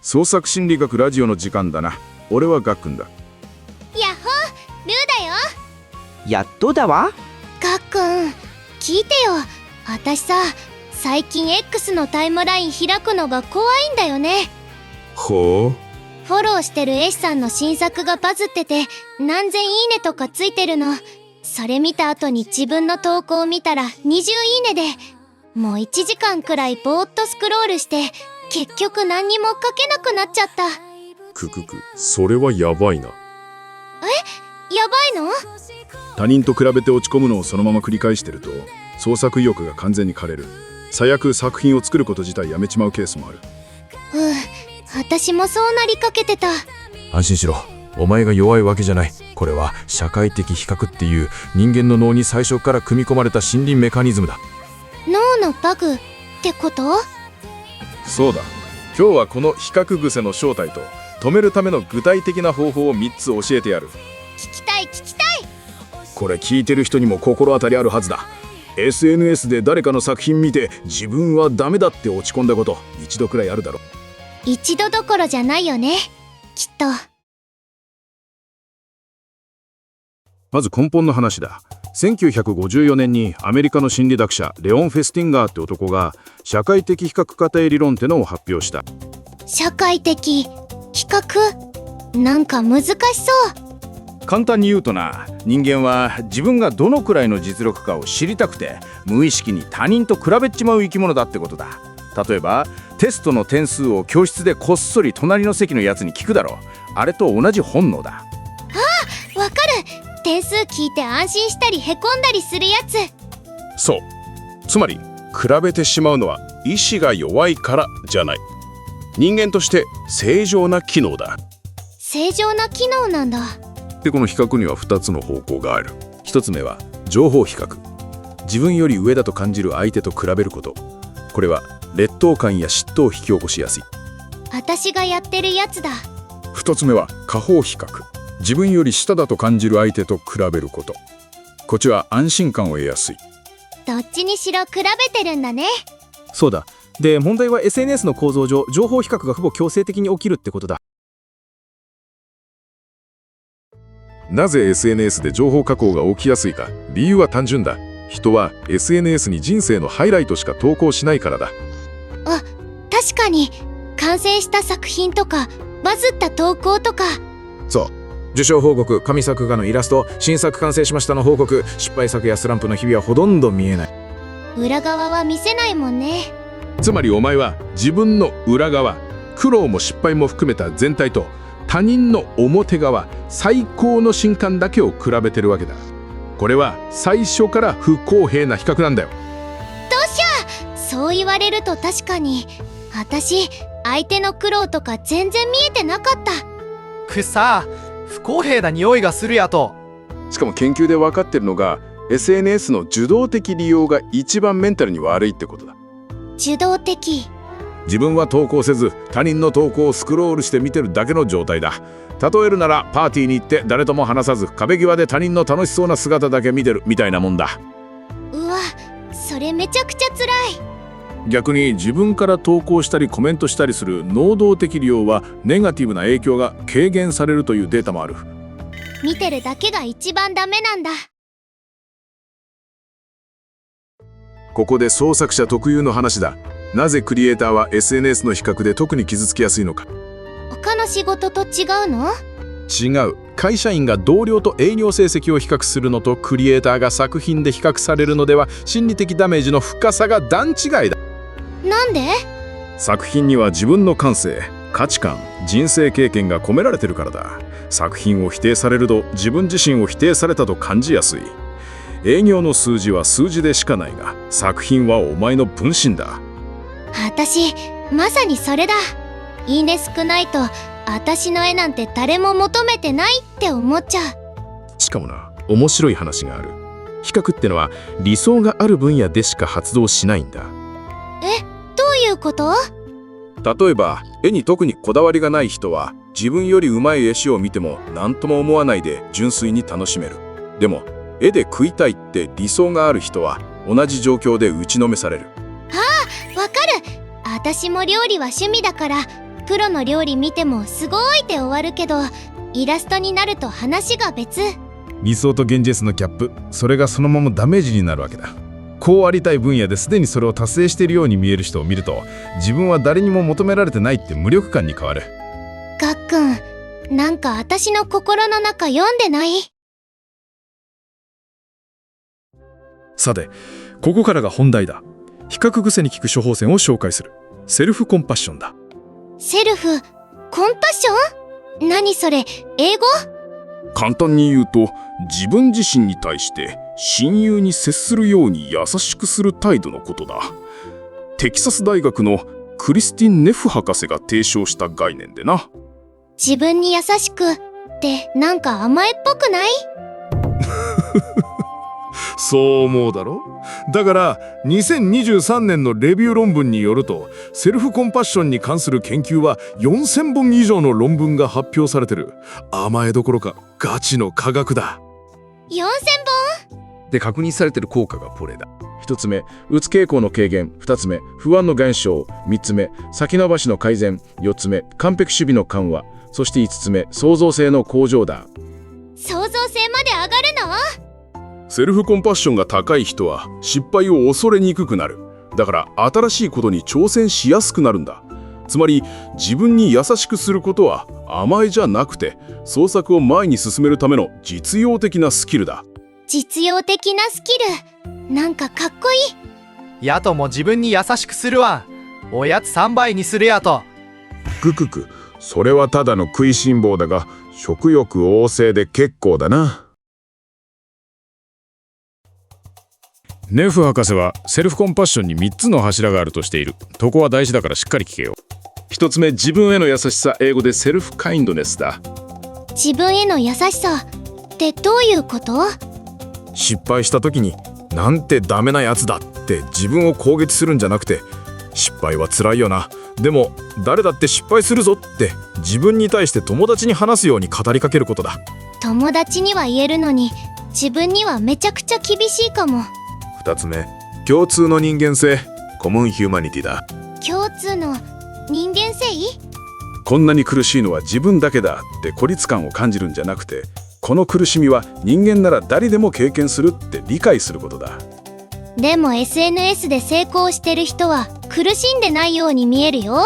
創作心理学ラジオの時間だな。俺はガックンだ。やっほー、ルーだよ。やっとだわ。ガックン、聞いてよ。私さ、最近 X のタイムライン開くのが怖いんだよね。ほう。フォローしてる絵師さんの新作がバズってて、何千いいねとかついてるの。それ見た後に自分の投稿を見たら20いいねで、もう1時間くらいぼーっとスクロールして、結局何にも書けなくなっちゃった。それはやばいな。やばいの？他人と比べて落ち込むのをそのまま繰り返してると、創作意欲が完全に枯れる。最悪作品を作ること自体やめちまうケースもある。私もそうなりかけてた。安心しろ。お前が弱いわけじゃない。これは社会的比較っていう人間の脳に最初から組み込まれた心理メカニズムだ。脳のバグってこと？そうだ。今日はこの比較癖の正体と止めるための具体的な方法を3つ教えてやる。聞きたい。これ聞いてる人にも心当たりあるはずだ。 SNS で誰かの作品見て自分はダメだって落ち込んだこと一度くらいあるだろ。一度どころじゃないよね、きっと。まず根本の話だ。1954年にアメリカの心理学者レオン・フェスティンガーって男が社会的比較過程理論ってのを発表した。社会的比較？なんか難しそう。簡単に言うとな、人間は自分がどのくらいの実力かを知りたくて無意識に他人と比べちまう生き物だってことだ。例えばテストの点数を教室でこっそり隣の席のやつに聞くだろう。あれと同じ本能だ。わかる。点数聞いて安心したりへこんだりするやつ。そう。つまり比べてしまうのは意志が弱いからじゃない。人間として正常な機能だ。正常な機能なんだ。でこの比較には2つの方向がある。1つ目は情報比較。自分より上だと感じる相手と比べること。これは劣等感や嫉妬を引き起こしやすい。私がやってるやつだ。2つ目は下方比較。自分より下だと感じる相手と比べること。こっちは安心感を得やすい。どっちにしろ比べてるんだね。そうだ。で、問題は SNS の構造上、情報比較がほぼ強制的に起きるってことだ。なぜ SNS で情報加工が起きやすいか。理由は単純だ。人は SNS に人生のハイライトしか投稿しないからだ。確かに完成した作品とかバズった投稿とか。そう。受賞報告、神作画のイラスト、新作完成しましたの報告、失敗作やスランプの日々はほとんど見えない。裏側は見せないもんね。つまりお前は自分の裏側、苦労も失敗も含めた全体と他人の表側、最高の瞬間だけを比べてるわけだ。これは最初から不公平な比較なんだよ。そう言われると確かに私相手の苦労とか全然見えてなかった。くさ、不公平な匂いがするやと。しかも研究で分かってるのが SNS の受動的利用が一番メンタルに悪いってことだ。受動的。自分は投稿せず他人の投稿をスクロールして見てるだけの状態だ。例えるならパーティーに行って誰とも話さず壁際で他人の楽しそうな姿だけ見てるみたいなもんだ。うわ、それめちゃくちゃ辛い。逆に自分から投稿したりコメントしたりする能動的利用はネガティブな影響が軽減されるというデータもある。見てるだけが一番ダメなんだ。ここで創作者特有の話だ。なぜクリエイターは SNS の比較で特に傷つきやすいのか。他の仕事と違うの？違う。会社員が同僚と営業成績を比較するのとクリエイターが作品で比較されるのでは心理的ダメージの深さが段違いだ。なんで？作品には自分の感性、価値観、人生経験が込められてるからだ。作品を否定されると自分自身を否定されたと感じやすい。営業の数字は数字でしかないが、作品はお前の分身だ。私まさにそれだ。いいね少ないと私の絵なんて誰も求めてないって思っちゃう。しかもな、面白い話がある。比較ってのは理想がある分野でしか発動しないんだ。どういうこと？例えば絵に特にこだわりがない人は自分より上手い絵師を見ても何とも思わないで純粋に楽しめる。でも絵で食いたいって理想がある人は同じ状況で打ちのめされる。わかる。私も料理は趣味だからプロの料理見てもすごいって終わるけど、イラストになると話が別。理想と現実のギャップ、それがそのままダメージになるわけだ。こうありたい分野ですでにそれを達成しているように見える人を見ると、自分は誰にも求められてないって無力感に変わる。がっくん、なんか私の心の中読んでない？さて、ここからが本題だ。比較癖に効く処方箋を紹介する。セルフコンパッションだ。セルフコンパッション？何それ、英語？簡単に言うと、自分自身に対して親友に接するように優しくする態度のことだ。テキサス大学のクリスティン・ネフ博士が提唱した概念でな。自分に優しくってなんか甘えっぽくない？そう思うだろ？だから2023年のレビュー論文によると、セルフコンパッションに関する研究は4000本以上の論文が発表されてる。甘えどころかガチの科学だ。4000で確認されている効果がこれだ。1つ目、うつ傾向の軽減。2つ目、不安の減少。3つ目、先延ばしの改善。4つ目、完璧主義の緩和。そして5つ目、創造性の向上だ。本？創造性まで上がるの？セルフコンパッションが高い人は失敗を恐れにくくなる。だから新しいことに挑戦しやすくなるんだ。つまり自分に優しくすることは甘えじゃなくて、創作を前に進めるための実用的なスキルだ。実用的なスキル、なんかかっこいい。やとも自分に優しくするわ。おやつ3倍にするやと。くくく、それはただの食いしん坊だが、食欲旺盛で結構だな。ネフ博士はセルフコンパッションに3つの柱があるとしている。ここは大事だからしっかり聞けよ。1つ目、自分への優しさ、英語でセルフカインドネスだ。自分への優しさってどういうこと？失敗した時になんてダメなやつだって自分を攻撃するんじゃなくて、失敗は辛いよな、でも誰だって失敗するぞって自分に対して友達に話すように語りかけることだ。友達には言えるのに自分にはめちゃくちゃ厳しいかも。2つ目、共通の人間性、コモンヒューマニティだ。共通の人間性？こんなに苦しいのは自分だけだって孤立感を感じるんじゃなくて、この苦しみは人間なら誰でも経験するって理解することだ。でも SNS で成功してる人は苦しんでないように見えるよ。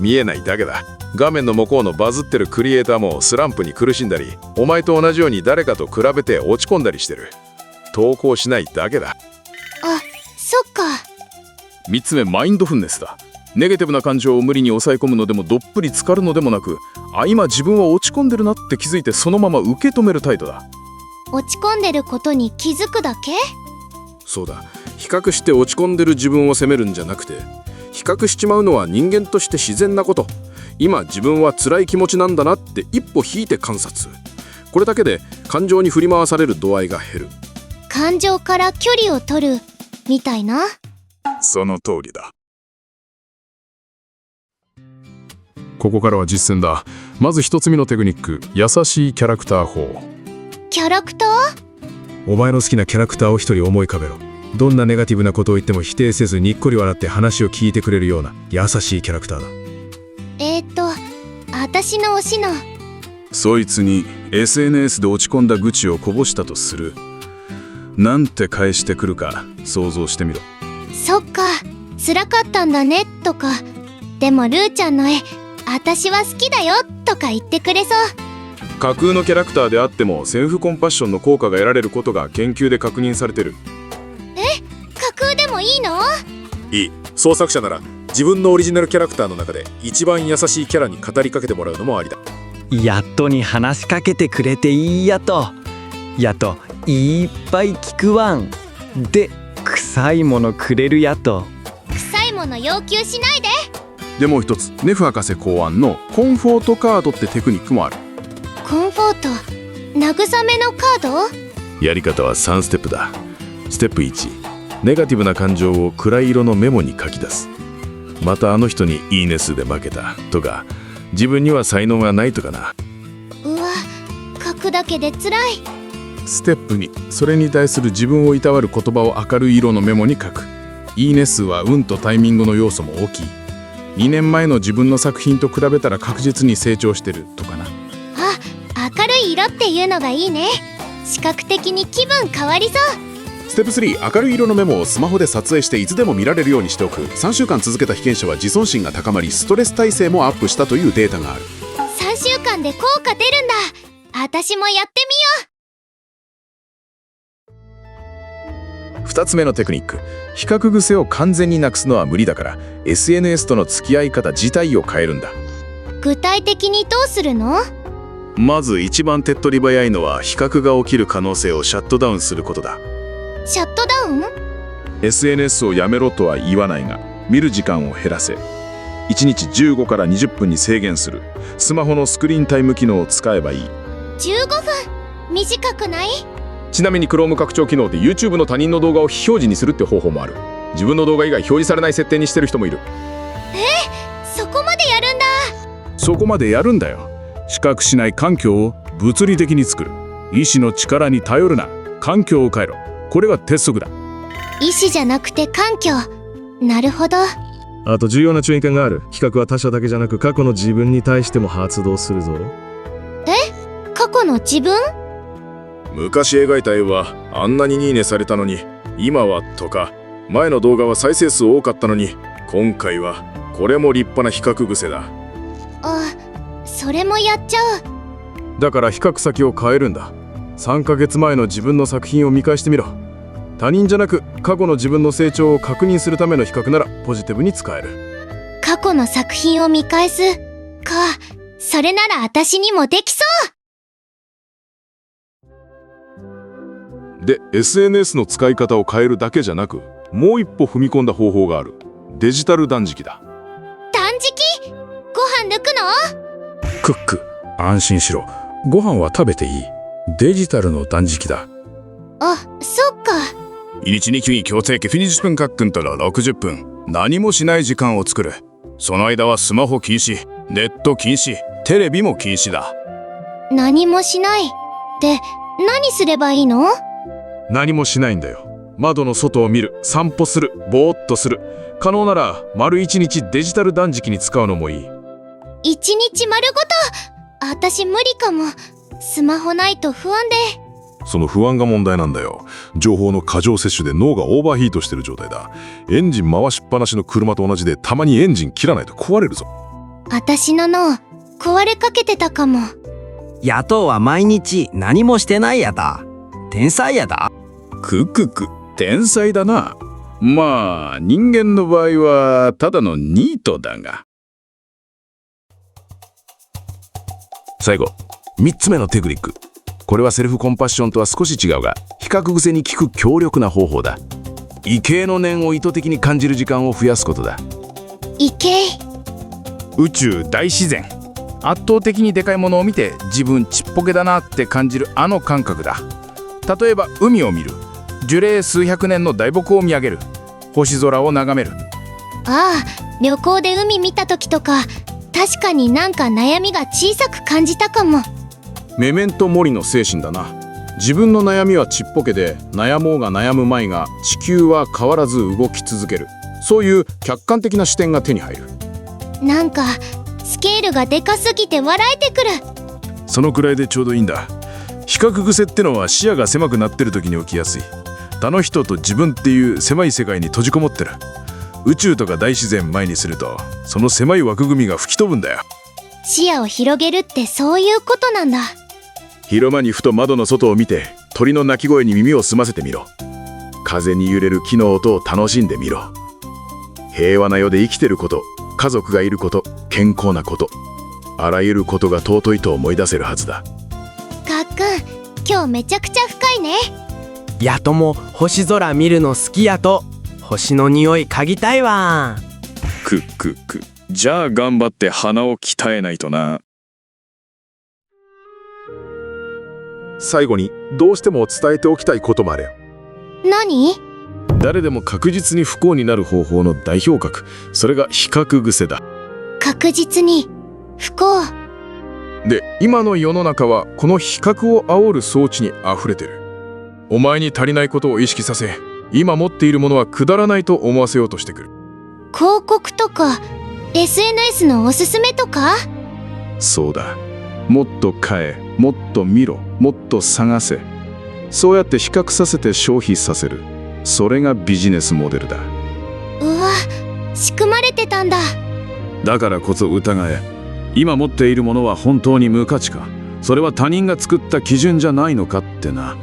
見えないだけだ。画面の向こうのバズってるクリエイターもスランプに苦しんだり、お前と同じように誰かと比べて落ち込んだりしてる。投稿しないだけだ。あ、そっか。3つ目、マインドフルネスだ。ネガティブな感情を無理に抑え込むのでもどっぷり浸かるのでもなく、今自分は落ち込んでるなって気づいてそのまま受け止める態度だ。落ち込んでることに気づくだけ？そうだ、比較して落ち込んでる自分を責めるんじゃなくて、比較しちまうのは人間として自然なこと。今自分は辛い気持ちなんだなって一歩引いて観察。これだけで感情に振り回される度合いが減る。感情から距離を取るみたいな。その通りだ。ここからは実践だ。まず1つ目のテクニック、優しいキャラクター法。キャラクター？お前の好きなキャラクターを一人思い浮かべろ。どんなネガティブなことを言っても否定せずにっこり笑って話を聞いてくれるような優しいキャラクターだ。私の推しの。そいつに SNS で落ち込んだ愚痴をこぼしたとする。なんて返してくるか想像してみろ。そっか、辛かったんだねとか、でもルーちゃんの絵私は好きだよとか言ってくれそう。架空のキャラクターであってもセルフコンパッションの効果が得られることが研究で確認されてる。架空でもいいの？いい。創作者なら自分のオリジナルキャラクターの中で一番優しいキャラに語りかけてもらうのもありだ。やっとに話しかけてくれていいやと。やといっぱい聞くわん。で、臭いものくれるやと。臭いもの要求しないで。でもう一つ、ネフ博士考案のコンフォートカードってテクニックもある。コンフォート、慰めのカード？やり方は3ステップだ。ステップ1、ネガティブな感情を暗い色のメモに書き出す。またあの人にいいね数で負けたとか、自分には才能がないとかな。うわ、書くだけで辛い。ステップ2、それに対する自分をいたわる言葉を明るい色のメモに書く。いいね数は運とタイミングの要素も大きい。2年前の自分の作品と比べたら確実に成長してるとかな。あ、明るい色っていうのがいいね。視覚的に気分変わりそう。ステップ3、明るい色のメモをスマホで撮影していつでも見られるようにしておく。3週間続けた被験者は自尊心が高まり、ストレス耐性もアップしたというデータがある。3週間で効果出るんだ。私もやってみよう。2つ目のテクニック。比較癖を完全になくすのは無理だから、SNS との付き合い方自体を変えるんだ。具体的にどうするの？まず一番手っ取り早いのは、比較が起きる可能性をシャットダウンすることだ。シャットダウン？ SNS をやめろとは言わないが、見る時間を減らせ。1日15から20分に制限する。スマホのスクリーンタイム機能を使えばいい。15分？短くない？ちなみに Chrome 拡張機能で YouTube の他人の動画を非表示にするって方法もある。自分の動画以外表示されない設定にしてる人もいる。そこまでやるんだ。そこまでやるんだよ。視覚しない環境を物理的に作る。意志の力に頼るな。環境を変えろ。これが鉄則だ。意志じゃなくて環境。なるほど。あと重要な注意点がある。比較は他者だけじゃなく過去の自分に対しても発動するぞ。過去の自分？昔描いた絵はあんなにいいねされたのに、今はとか、前の動画は再生数多かったのに、今回はこれも立派な比較癖だ。あ、それもやっちゃう。だから比較先を変えるんだ。3ヶ月前の自分の作品を見返してみろ。他人じゃなく過去の自分の成長を確認するための比較ならポジティブに使える。過去の作品を見返すか。それなら私にもできそう。で、SNS の使い方を変えるだけじゃなく、もう一歩踏み込んだ方法がある。デジタル断食だ。断食？ご飯抜くの？クック、安心しろ。ご飯は食べていい。デジタルの断食だ。あ、そっか。1日に強制フィニッシュ分割くんとら60分。何もしない時間を作る。その間はスマホ禁止、ネット禁止、テレビも禁止だ。何もしない。って何すればいいの？何もしないんだよ。窓の外を見る、散歩する、ぼーっとする。可能なら丸1日デジタル断食に使うのもいい。一日丸ごと？私無理かも。スマホないと不安で。その不安が問題なんだよ。情報の過剰摂取で脳がオーバーヒートしてる状態だ。エンジン回しっぱなしの車と同じで、たまにエンジン切らないと壊れるぞ。私の脳壊れかけてたかも。野党は毎日何もしてないやだ。天才やだ。ククク、天才だな。まあ、人間の場合はただのニートだが。最後、3つ目のテクニック。これはセルフコンパッションとは少し違うが、比較癖に効く強力な方法だ。畏敬の念を意図的に感じる時間を増やすことだ。畏敬？宇宙、大自然。圧倒的にでかいものを見て自分ちっぽけだなって感じるあの感覚だ。例えば海を見る。樹齢数百年の大木を見上げる。星空を眺める。ああ、旅行で海見た時とか、確かになんか悩みが小さく感じたかも。メメントモリの精神だな。自分の悩みはちっぽけで、悩もうが悩むまいが地球は変わらず動き続ける。そういう客観的な視点が手に入る。なんかスケールがでかすぎて笑えてくる。そのくらいでちょうどいいんだ。比較癖ってのは視野が狭くなってる時に起きやすい。他の人と自分っていう狭い世界に閉じこもってる。宇宙とか大自然前にすると、その狭い枠組みが吹き飛ぶんだよ。視野を広げるってそういうことなんだ。昼間にふと窓の外を見て、鳥の鳴き声に耳を澄ませてみろ。風に揺れる木の音を楽しんでみろ。平和な世で生きてること、家族がいること、健康なこと、あらゆることが尊いと思い出せるはずだ。かっくん、今日めちゃくちゃ深いね。やとも星空見るの好きやと。星の匂い嗅ぎたいわ。くっくっく。じゃあ頑張って鼻を鍛えないとな。最後にどうしても伝えておきたいこともあるよ。何？誰でも確実に不幸になる方法の代表格。それが比較癖だ。確実に不幸。で、今の世の中はこの比較を煽る装置に溢れてる。お前に足りないことを意識させ、今持っているものはくだらないと思わせようとしてくる。広告とか SNS のおすすめとか？そうだ。もっと買え、もっと見ろ、もっと探せ。そうやって比較させて消費させる。それがビジネスモデルだ。うわ、仕組まれてたんだ。だからこそ疑え。今持っているものは本当に無価値か、それは他人が作った基準じゃないのかってな。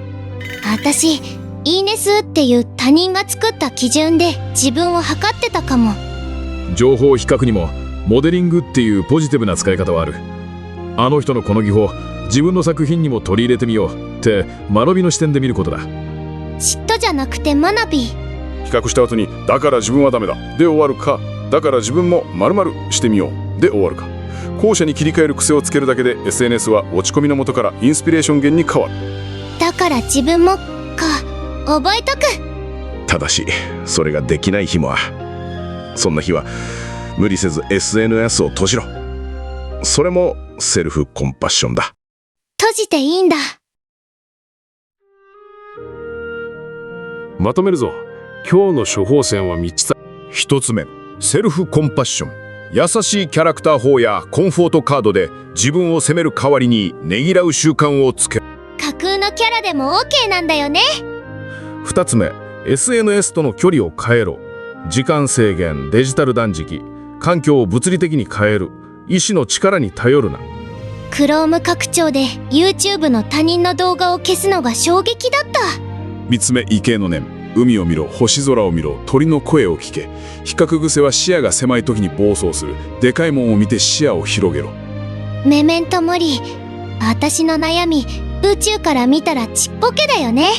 私、いいね数っていう他人が作った基準で自分を測ってたかも。情報比較にもモデリングっていうポジティブな使い方はある。あの人のこの技法、自分の作品にも取り入れてみようって学びの視点で見ることだ。嫉妬じゃなくて学び。比較した後に、だから自分はダメだで終わるか、だから自分も〇〇してみようで終わるか。後者に切り替える癖をつけるだけで SNS は落ち込みの元からインスピレーション源に変わる。だから自分もか覚えとく。ただしそれができない日もある。そんな日は無理せず SNS を閉じろ。それもセルフコンパッションだ。閉じていいんだ。まとめるぞ。今日の処方箋は3つだ。1つ目、セルフコンパッション。優しいキャラクター法やコンフォートカードで自分を責める代わりにねぎらう習慣をつける。架空のキャラでも OK なんだよね。2つ目、SNS との距離を変えろ。時間制限、デジタル断食、環境を物理的に変える。意志の力に頼るな。Chrome 拡張で YouTube の他人の動画を消すのが衝撃だった。3つ目、畏敬の念。海を見ろ、星空を見ろ、鳥の声を聞け。比較癖は視野が狭い時に暴走する。でかいもんを見て視野を広げろ。メメントモリ。私の悩み、宇宙から見たらちっぽけだよね。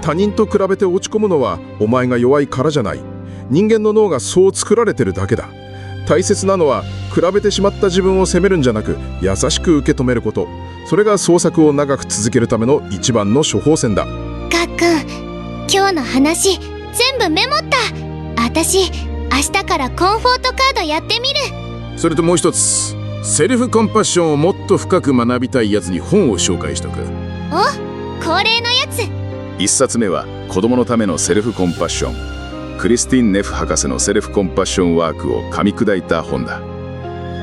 他人と比べて落ち込むのはお前が弱いからじゃない。人間の脳がそう作られてるだけだ。大切なのは比べてしまった自分を責めるんじゃなく、優しく受け止めること。それが創作を長く続けるための一番の処方箋だ。がっくん、今日の話全部メモった。私、明日からコンフォートカードやってみる。それともう一つ、セルフコンパッションをもっと深く学びたいやつに本を紹介しとく。お、恒例のやつ。1冊目は子供のためのセルフコンパッション。クリスティン・ネフ博士のセルフコンパッションワークを噛み砕いた本だ。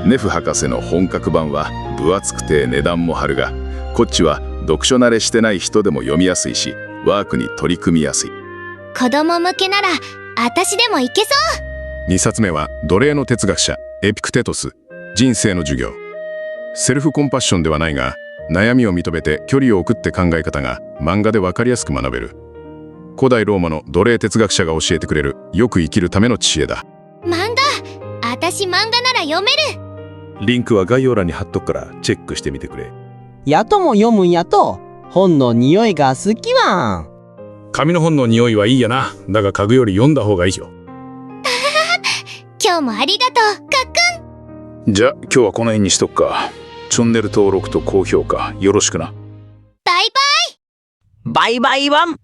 ネフ博士の本格版は分厚くて値段も張るが、こっちは読書慣れしてない人でも読みやすいし、ワークに取り組みやすい。子供向けなら私でもいけそ2冊目は奴隷の哲学者エピクテトス、人生の授業。セルフコンパッションではないが、悩みを認めて距離を置くって考え方が漫画で分かりやすく学べる。古代ローマの奴隷哲学者が教えてくれるよく生きるための知恵だ。う。漫画、私漫画なら読める。リンクは概要欄に貼っとくからチェックしてみてくれ。やとも読むんやと、本の匂いが好きわん。紙の本の匂いはいいやな。だが家具より読んだ方がいいよ。今日もありがとう、かっくん。じゃあ今日はこの辺にしとくか。チャンネル登録と高評価よろしくな。バイバイ。バイバイワン。